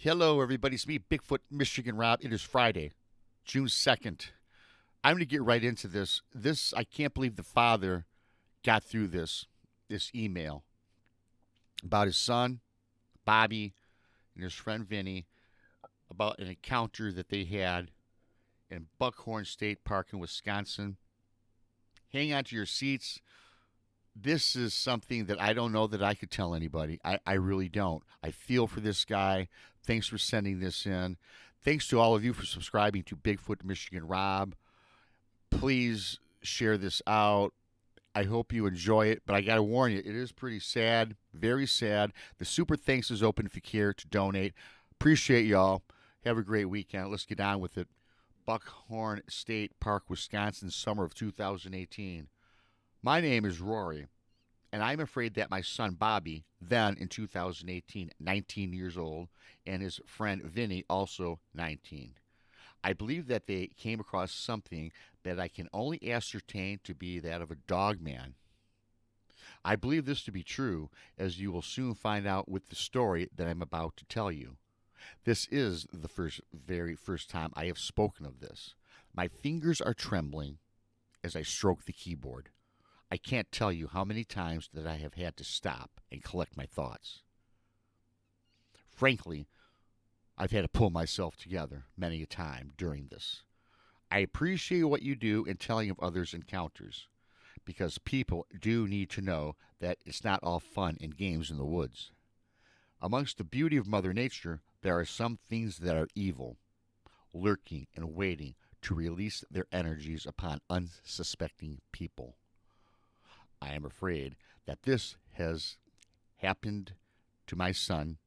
Hello, everybody. It's me, Bigfoot, Michigan Rob. It is Friday, June 2nd. I'm going to get right into this. I can't believe the father got through this email about his son, Bobby, and his friend Vinny, about an encounter that they had in Buckhorn State Park in Wisconsin. Hang on to your seats. This is something that I don't know that I could tell anybody. I really don't. I feel for this guy. Thanks for sending this in. Thanks to all of you for subscribing to Bigfoot Michigan Rob. Please share this out. I hope you enjoy it, but I got to warn you, it is pretty sad, very sad. The super thanks is open if you care to donate. Appreciate y'all. Have a great weekend. Let's get on with it. Buckhorn State Park, Wisconsin, summer of 2018. My name is Rory, and I'm afraid that my son Bobby, then in 2018, 19 years old, and his friend Vinny, also 19. I believe that they came across something that I can only ascertain to be that of a dogman. I believe this to be true, as you will soon find out with the story that I'm about to tell you. This is the very first time I have spoken of this. My fingers are trembling as I stroke the keyboard. I can't tell you how many times that I have had to stop and collect my thoughts. Frankly, I've had to pull myself together many a time during this. I appreciate what you do in telling of others' encounters, because people do need to know that it's not all fun and games in the woods. Amongst the beauty of Mother Nature, there are some things that are evil, lurking and waiting to release their energies upon unsuspecting people. I am afraid that this has happened to my son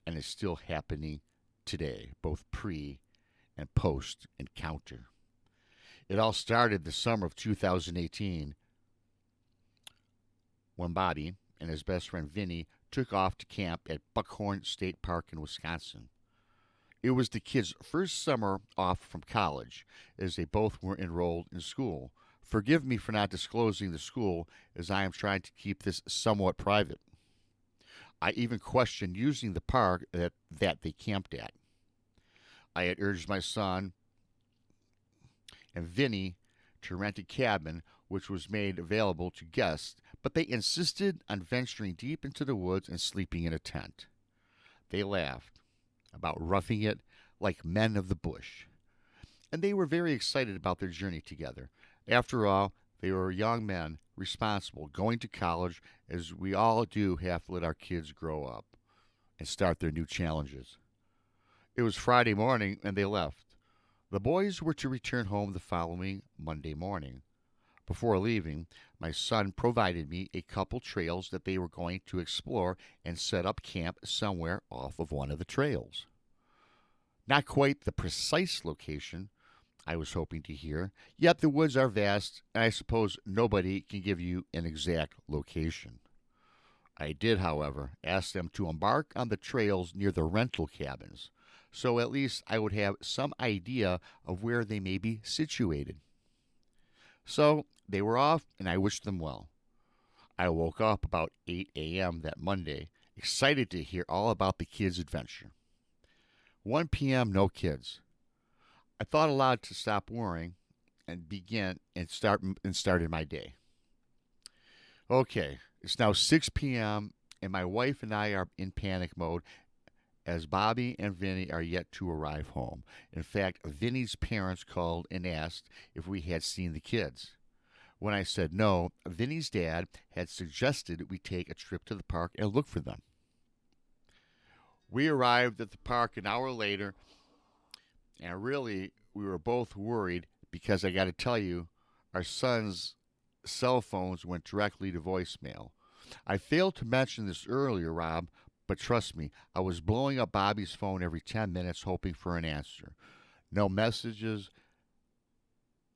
and is still happening today, both pre and post encounter. It all started the summer of 2018 when Bobby and his best friend Vinny took off to camp at Buckhorn State Park in Wisconsin. It was the kids' first summer off from college, as they both were enrolled in school. Forgive me for not disclosing the school, as I am trying to keep this somewhat private. I even questioned using the park that they camped at. I had urged my son and Vinny to rent a cabin, which was made available to guests, but they insisted on venturing deep into the woods and sleeping in a tent. They laughed about roughing it like men of the bush, and they were very excited about their journey together. After all, they were young men, responsible, going to college, as we all do have to let our kids grow up and start their new challenges. It was Friday morning, and they left. The boys were to return home the following Monday morning. Before leaving, my son provided me a couple trails that they were going to explore and set up camp somewhere off of one of the trails. Not quite the precise location I was hoping to hear, yet the woods are vast, and I suppose nobody can give you an exact location. I did, however, ask them to embark on the trails near the rental cabins, so at least I would have some idea of where they may be situated. So they were off, and I wished them well. I woke up about 8 a.m. that Monday, excited to hear all about the kids' adventure. 1 p.m., no kids. I thought aloud to stop worrying and started my day. Okay, it's now 6 p.m., and my wife and I are in panic mode, as Bobby and Vinny are yet to arrive home. In fact, Vinny's parents called and asked if we had seen the kids. When I said no, Vinny's dad had suggested we take a trip to the park and look for them. We arrived at the park an hour later, and really, we were both worried because I got to tell you, our son's cell phones went directly to voicemail. I failed to mention this earlier, Rob, but trust me, I was blowing up Bobby's phone every 10 minutes hoping for an answer. No messages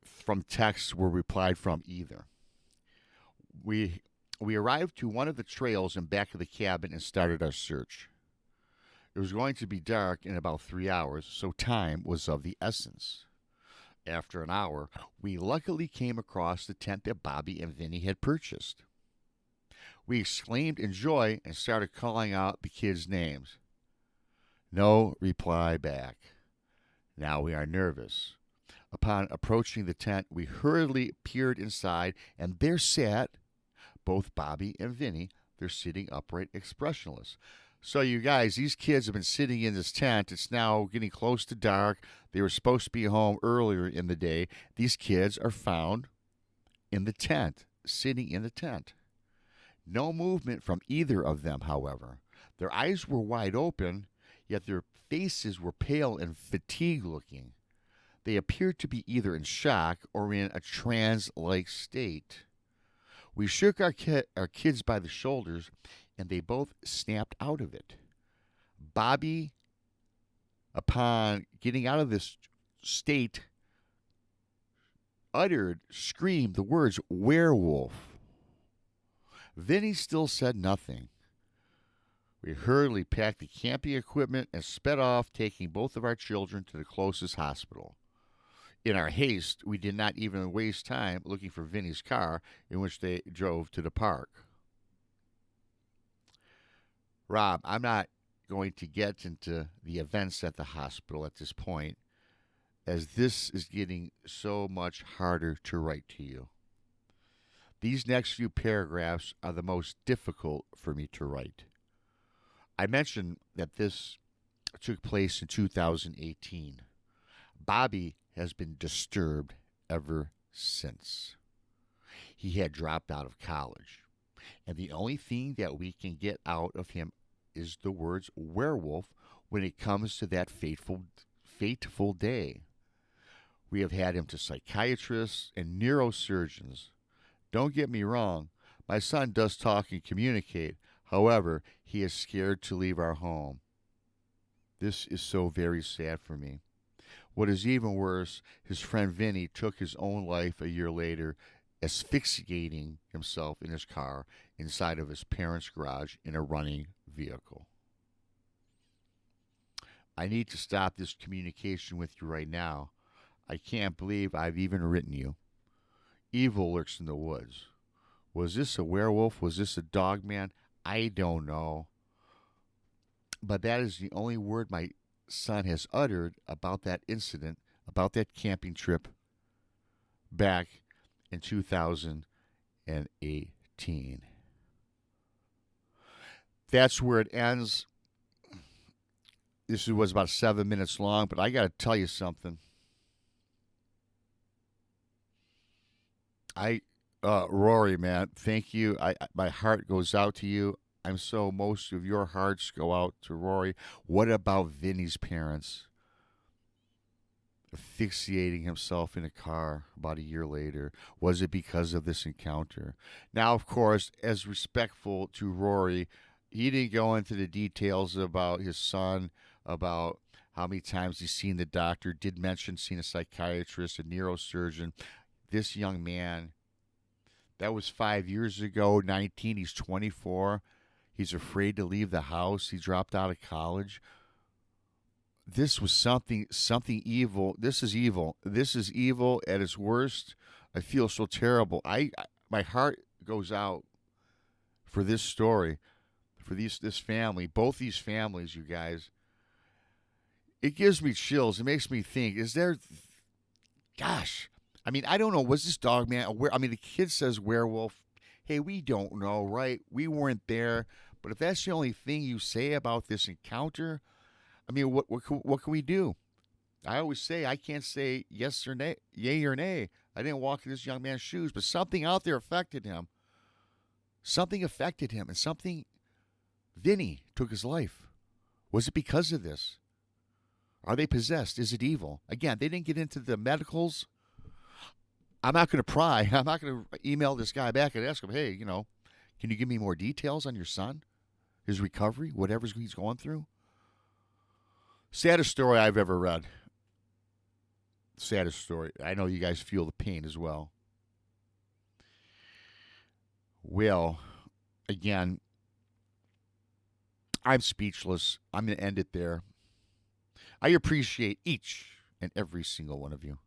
from texts were replied from either. We arrived to one of the trails in back of the cabin and started our search. It was going to be dark in about 3 hours, so time was of the essence. After an hour, we luckily came across the tent that Bobby and Vinny had purchased. We exclaimed in joy and started calling out the kids' names. No reply back. Now we are nervous. Upon approaching the tent, we hurriedly peered inside, and there sat both Bobby and Vinny. They're sitting upright, expressionless. So, you guys, these kids have been sitting in this tent. It's now getting close to dark. They were supposed to be home earlier in the day. These kids are found in the tent, sitting in the tent. No movement from either of them, however. Their eyes were wide open, yet their faces were pale and fatigued looking. They appeared to be either in shock or in a trance-like state. We shook our kids by the shoulders, and they both snapped out of it. Bobby, upon getting out of this state, screamed the words, werewolf. Vinny still said nothing. We hurriedly packed the camping equipment and sped off, taking both of our children to the closest hospital. In our haste, we did not even waste time looking for Vinny's car in which they drove to the park. Rob, I'm not going to get into the events at the hospital at this point, as this is getting so much harder to write to you. These next few paragraphs are the most difficult for me to write. I mentioned that this took place in 2018. Bobby has been disturbed ever since. He had dropped out of college, and the only thing that we can get out of him is the words werewolf when it comes to that fateful day. We have had him to psychiatrists and neurosurgeons. Don't get me wrong, my son does talk and communicate. However, he is scared to leave our home. This is so very sad for me. What is even worse, his friend Vinny took his own life a year later, asphyxiating himself in his car inside of his parents' garage in a running vehicle. I need to stop this communication with you right now. I can't believe I've even written you. Evil lurks in the woods. Was this a werewolf? Was this a dogman? I don't know. But that is the only word my son has uttered about that incident, about that camping trip back in 2018. That's where it ends. This was about 7 minutes long, but I got to tell you something. Rory, man, thank you. My heart goes out to you. I'm so most of your hearts go out to Rory. What about Vinny's parents? Asphyxiating himself in a car about a year later. Was it because of this encounter? Now, of course, as respectful to Rory, he didn't go into the details about his son, about how many times he's seen the doctor, did mention seeing a psychiatrist, a neurosurgeon. This young man, that was 5 years ago, 19, he's 24. He's afraid to leave the house. He dropped out of college. This was something evil. This is evil. This is evil at its worst. I feel so terrible. My heart goes out for this story, for this family, both these families, you guys. It gives me chills. It makes me think, gosh, I mean, I don't know. Was this Dogman? The kid says werewolf. Hey, we don't know, right? We weren't there. But if that's the only thing you say about this encounter, I mean, what can we do? I always say I can't say yes or nay, yay or nay. I didn't walk in this young man's shoes, but something out there affected him. Something affected him, and Vinny took his life. Was it because of this? Are they possessed? Is it evil? Again, they didn't get into the medicals. I'm not going to pry. I'm not going to email this guy back and ask him, hey, can you give me more details on your son? His recovery? Whatever he's going through? Saddest story I've ever read. Saddest story. I know you guys feel the pain as well. Well, again, I'm speechless. I'm going to end it there. I appreciate each and every single one of you.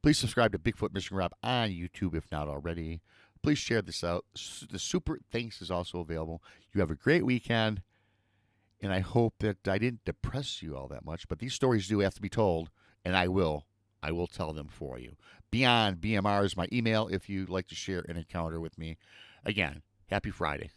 Please subscribe to Bigfoot Mission Rob on YouTube if not already. Please share this out. The super thanks is also available. You have a great weekend, And I hope that I didn't depress you all that much, but these stories do have to be told, and I will. I will tell them for you. Beyond BMR is my email if you'd like to share an encounter with me. Again, happy Friday.